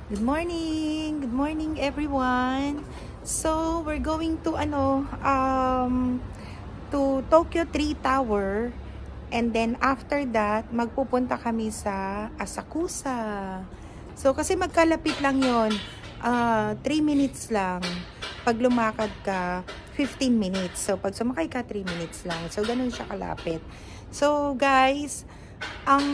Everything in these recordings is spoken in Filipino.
Good morning! Good morning everyone! So, we're going to to Tokyo 3 Tower, and then after that, magpupunta kami sa Asakusa. So, kasi magkalapit lang yon, 3 minutes lang. Pag lumakad ka, 15 minutes. So, pag sumakay ka, 3 minutes lang. So, ganun siya kalapit. So, guys, ang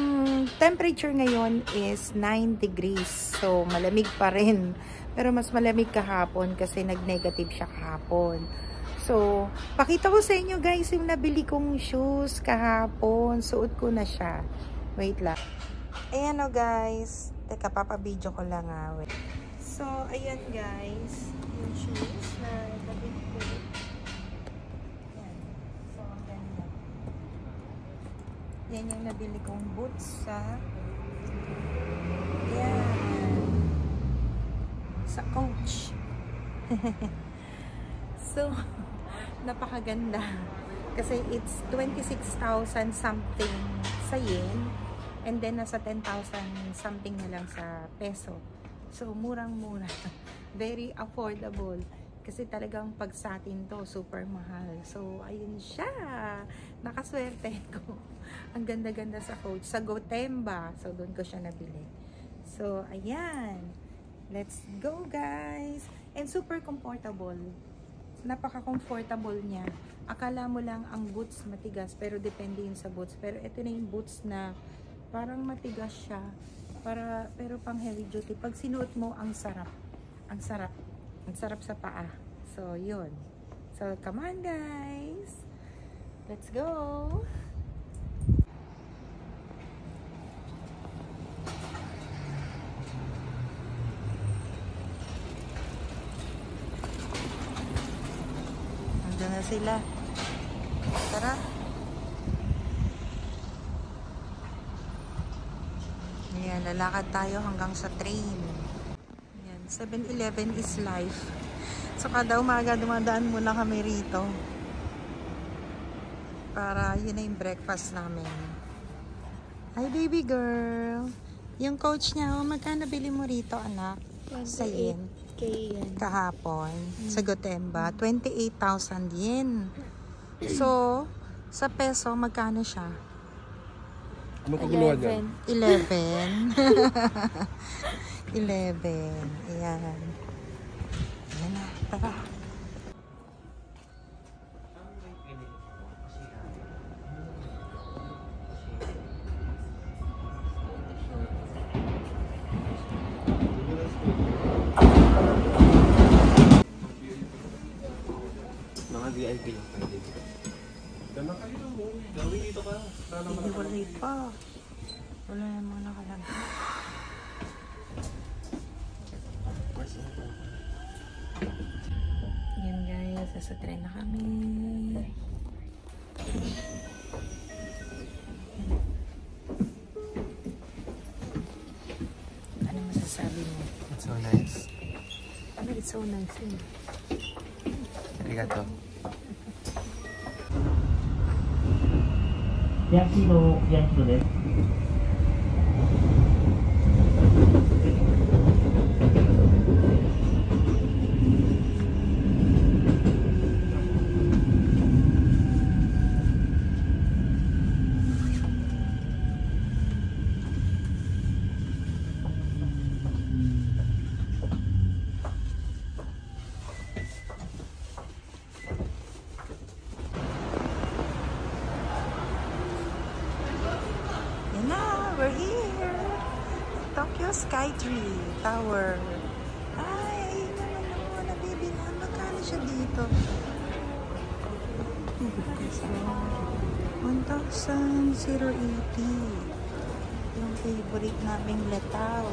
temperature ngayon is 9 degrees. So, malamig pa rin. Pero mas malamig kahapon kasi nag-negative siya kahapon. So, pakita ko sa inyo guys yung nabili kong shoes kahapon. Suot ko na siya. Wait lang. Ayan o guys. Teka, papabidyo ko lang ha. Wait. So, ayan guys. Yung shoes na nabili ko. Yan yung nabili kong boots sa Coach. So, napakaganda. Kasi it's 26,000 something sa yen. And then, nasa 10,000 something na lang sa peso. So, murang-mura. Very affordable. Kasi talagang pag sa atin to, super mahal. So, ayun siya. Nakaswerte ko. Ang ganda-ganda sa Coach. Sa Gotemba. So, doon ko siya nabili. So, ayan. Let's go, guys. And super comfortable. Napaka-comfortable niya. Akala mo lang ang boots matigas, pero depende yun sa boots. Pero ito na yung boots na parang matigas siya. Pero pang heavy duty. Pag sinuot mo, ang sarap. Ang sarap. Ang sarap sa paa. So, yun. So, come on, guys. Let's go. Nandiyan na sila. Tara. Ayan, lalakad tayo hanggang sa train. 7-Eleven is life. So, kada umaga dumadaan muna kami rito. Para yun na yung breakfast namin. Hi, baby girl. Yung Coach niya, magkano bili mo rito, anak? Sa yen. Kahapon. Sa Gotemba. 28,000 yen. So, sa peso, magkano siya? 11. 11. 11. Ayan. Ayan na. Tara. Mga VIP lang tayo dito. Ganda kayo mo. Gawin dito ka. Hiwalay pa. Wala namang nakalagay. Yan guys, nasa train na kami. Ano masasabi mo? It's so nice. Ano, it's so nice eh. Arigato. ヤキドです。We're here! Tokyo Skytree Tower. Ay, naman naman, nabibilan. Magkano siya dito? 1,080. Yung favorite naming lataw.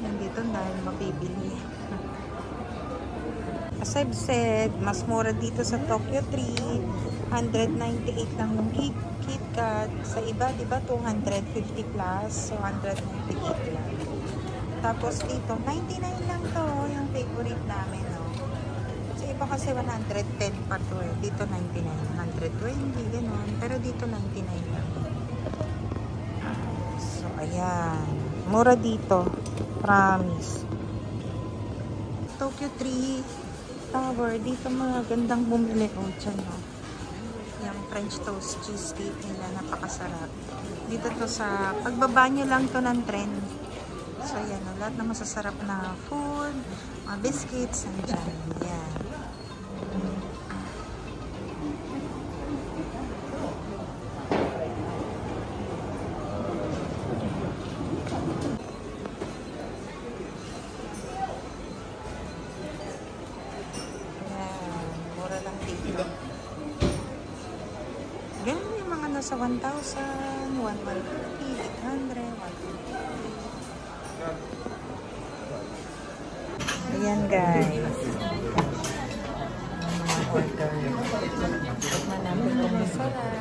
Nandito dahil mabibili. As I've said, mas mura dito sa Tokyo 3. 198 lang yung KitKat. Sa iba, di ba, 250 plus. So, 198 lang. Tapos dito, 99 lang to. Yung favorite namin, no? Sa iba iba kasi 110 pa to eh. Dito 99, 120, ganun. Pero dito 99 lang. So, ayan. Mura dito. Promise. Tokyo 3 Tower. Dito mga gandang bumili. Oh, dyan oh. Yung French toast cheesecake nila. Napakasarap. Dito to sa, pagbaba nyo lang to ng tren. So, yan o. Lahat na masasarap na food, mga biscuits, nandyan. Yan. Mura lang dito. Ganun yung mga nasa 1,000, 150, 800, 150. Ayan guys. Mga order. Tikman namin kung masarap.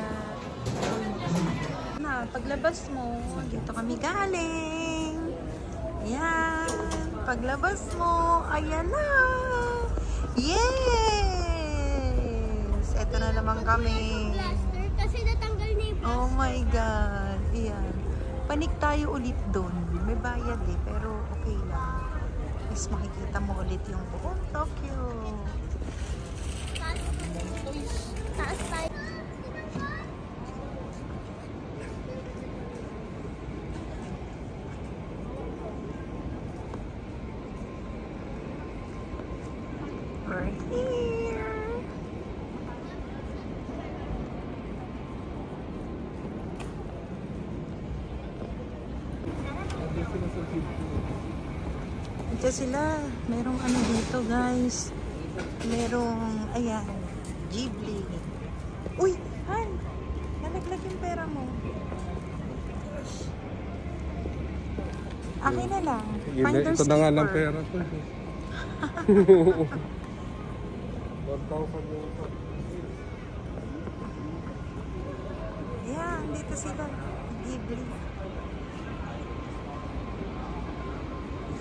Na, paglabas mo, dito kami galing. Ayan. Paglabas mo, ayan na. Yes! Ito na naman kami. Kasi natanggal na yung Oh my God. Ayan. Panik tayo ulit doon. May bayad eh, pero okay lang. Mas makikita mo ulit yung buong Tokyo. taas tayo. We're here. Ito sila. Merong ano dito guys. Merong, ayan, Ghibli. Uy, Han! Nalaglag yung pera mo. Akin na lang. Finder's Ito na nga lang keeper. pera ko. 1,000 yung isa. Yan, dito sila. Ghibli.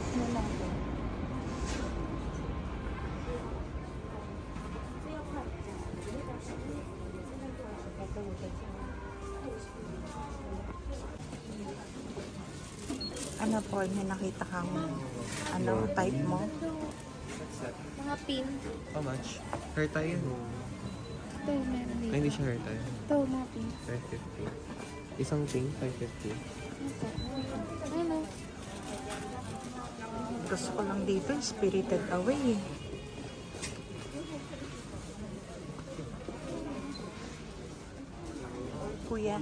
Ano natin? Ano po, may nakita kang ano, type mo? Mga pin. How much? Hair tie yun. Ito, meron dito. Ay, hindi siya hair tie. Ito, mga pin. 550. Isang thing, 550. Ano? Gusto ko lang dito, Spirited Away. Kuya,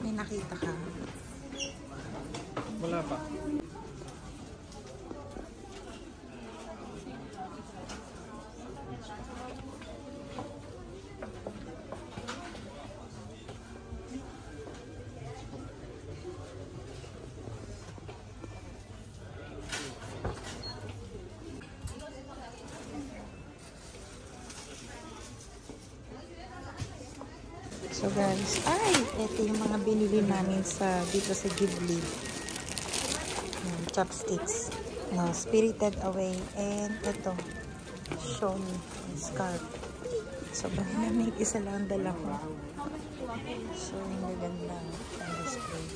may nakita ka? Wala pa. So guys, ay, ito yung mga binili namin sa dito sa Ghibli. Chopsticks. No, Spirited Away. And ito, Shon scarf. Sobrang lamig. Isa lang dala ko. So, ang ganda ang display.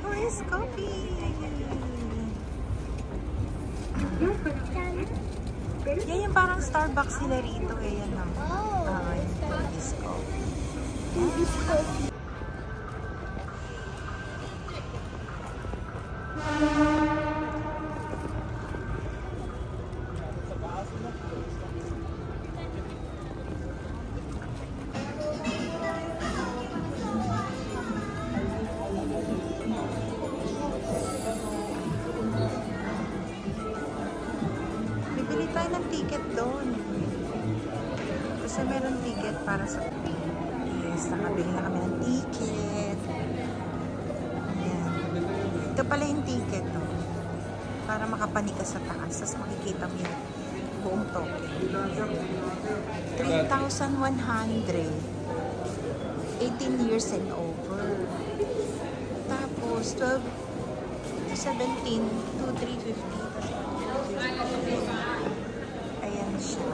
Oh, it's coffee! Yan yung parang Starbucks sila rito eh. Yan lang. Yung disco. Bibili tayo ng ticket doon. Kasi meron ticket para sa... Yes, nakabili na kami ng ticket. Ayan. Ito pala yung ticket, no? Para makapanik ka sa taas. Tapos makikita mo yung buong Tokyo. 3,100. 18 years and over. Tapos, 12 217 to 350. Ayan siya.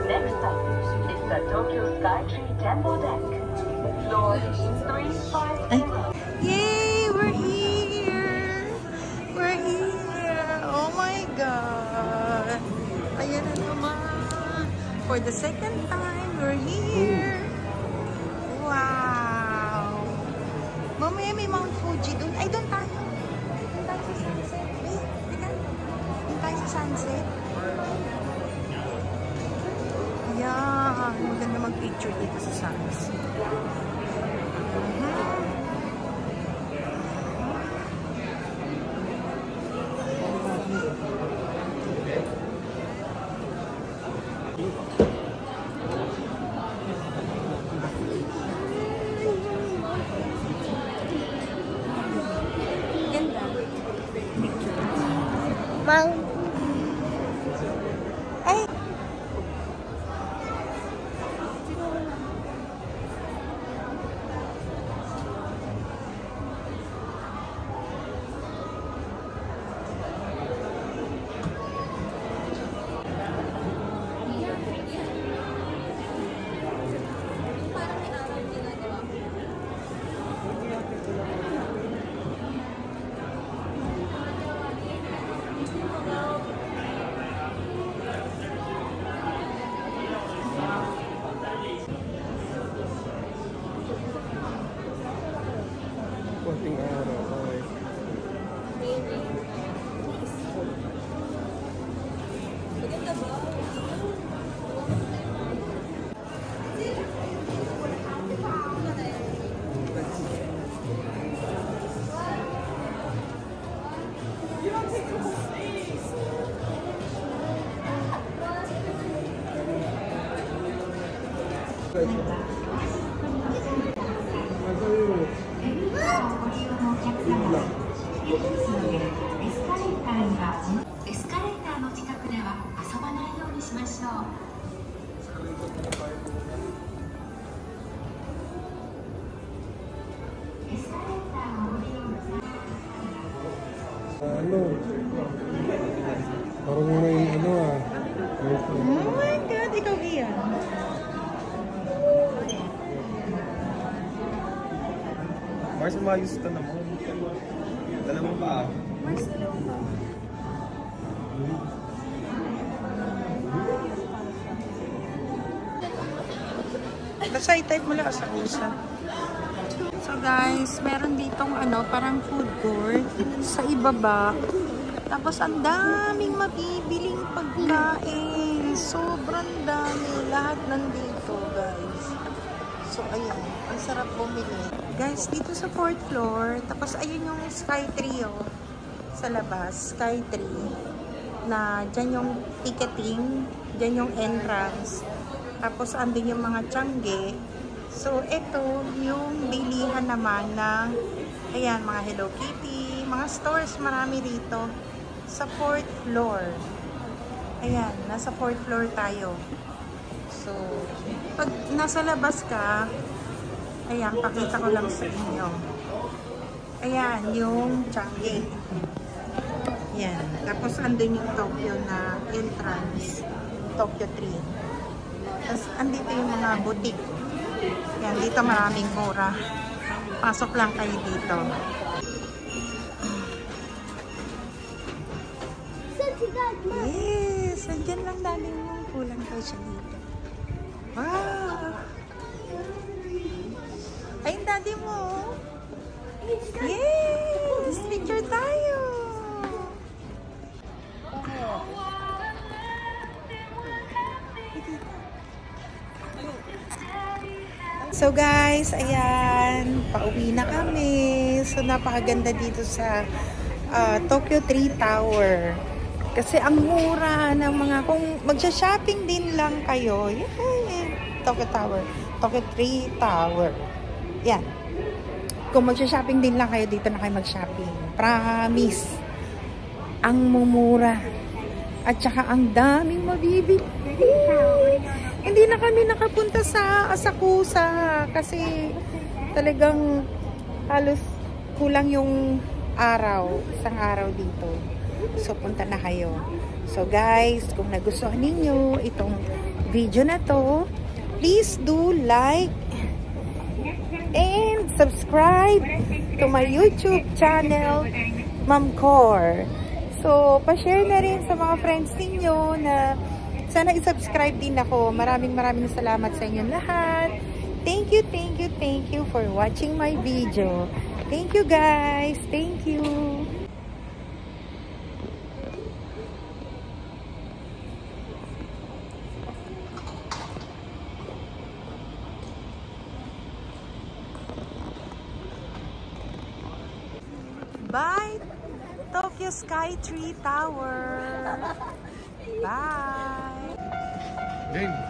Next up is the Tokyo Skytree Temple Deck. Floor 350. Yay! We're here! We're here! Oh my God! Ayan na naman! For the second time, we're here! Wow! Mamaya may Mount Fuji dun. Ay, dun tayo! Dun tayo sa sunset. Wait, teka. Dun tayo sa sunset. Ayan! Maganda mag-picture dito sa sunset. Mang. Ay! Konting araw. Okay. Ano? Parang muna yung ano ah. Oh my God! Ikaw iyan. Mars, umayos ka naman. Dala mo ba? Mars, ano ba? Basta i-type mo lang sa usa. So guys, meron ditong ano, parang food court sa ibaba. Tapos ang daming mabibiling pagkain. Sobrang dami. Lahat nandito guys. So ayan, ang sarap bumili. Guys, dito sa 4th floor, tapos ayun yung Skytree oh, sa labas, Skytree. Na dyan yung ticketing, dyan yung entrance. Tapos andun yung mga tiyangge. So, ito yung bilihan naman ng, ayan, mga Hello Kitty, mga stores, marami rito. Sa 4th floor. Ayan, nasa 4th floor tayo. So, pag nasa labas ka, ayan, pakita ko lang sa inyo. Ayan, yung tiyangge. Ayan, tapos andun yung Tokyo na entrance. Tokyo 3. Tapos, andito yung mga boutique. Yan, dito maraming mura. Pasok lang kayo dito. Yes! Andyan lang dali mo. Kulang kayo siya dito. Wow! Ay, yung daddy mo. Yes! Picture tayo! So guys, ayan, pauwi na kami. So napakaganda dito sa Tokyo 3 Tower. Kasi ang mura ng mga, kung magsha-shopping din lang kayo, yan, Tokyo Tower, Tokyo 3 Tower. Yan. Kung magsha-shopping din lang kayo, dito na kayo mag-shopping. Promise. Ang mumura. At saka ang daming mabibili. Hindi na kami nakapunta sa Asakusa kasi talagang halos kulang yung araw, isang araw dito. So punta na kayo. So guys, kung nagustuhan ninyo itong video na to, please do like and subscribe to my YouTube channel, Ma'am Cor. So, pa-share na rin sa mga friends ninyo na sana i-subscribe din ako. Maraming salamat sa inyong lahat. Thank you for watching my video. Thank you guys. Thank you. Bye, Tokyo Skytree Tower. Bye. Game.